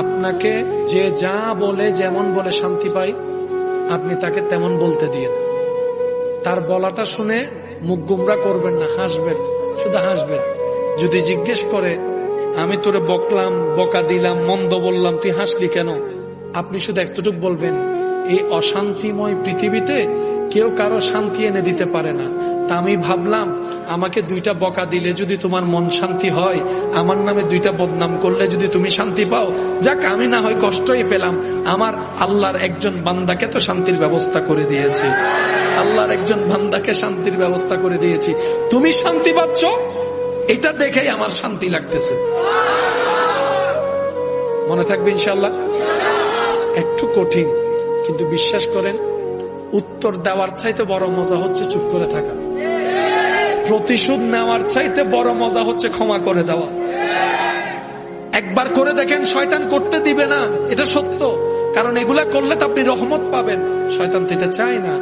আপনাকে যে যা বলে যেমন বলে শান্তি পাই, আপনি তাকে তেমন বলতে দিন। তার বলাটা শুনে মুখ গুমরা করবেন না, হাসবেন, শুধু হাসবেন। যদি জিজ্ঞেস করে আমি তোরে বকলাম, বকা দিলাম, মন্দ বললাম, তুই হাসলি কেন, আপনি শুধু এতটুকু বলবেন, এই অশান্তিময় পৃথিবীতে কেউ কারো শান্তি এনে দিতে পারে না। তা আমি ভাবলাম আমাকে 2টা বকা দিলে যদি তোমার মন শান্তি হয়, আমার নামে 2টা বদনাম করলে যদি তুমি শান্তি পাও, যাক আমি না হয় কষ্টই পেলাম, আমার আল্লাহর একজন বান্দাকে তো শান্তির ব্যবস্থা করে দিয়েছি, আল্লাহর একজন বান্দাকে শান্তির ব্যবস্থা করে দিয়েছি, তুমি শান্তি পাচ্ছ, এটা দেখেই আমার শান্তি লাগতেছে। মনে থাকবে ইনশাআল্লাহ। একটু কঠিন, কিন্তু বিশ্বাস করেন উত্তর দেওয়ার চাইতে বড় মজা হচ্ছে চুপ করে থাকা। প্রতিশোধ নেওয়ার চাইতে বড় মজা হচ্ছে ক্ষমা করে দেওয়া। একবার করে দেখেন, শয়তান করতে দিবে না, এটা সত্য। কারণ এগুলা করলে তো আপনি রহমত পাবেন, শয়তান তো এটা চায় না।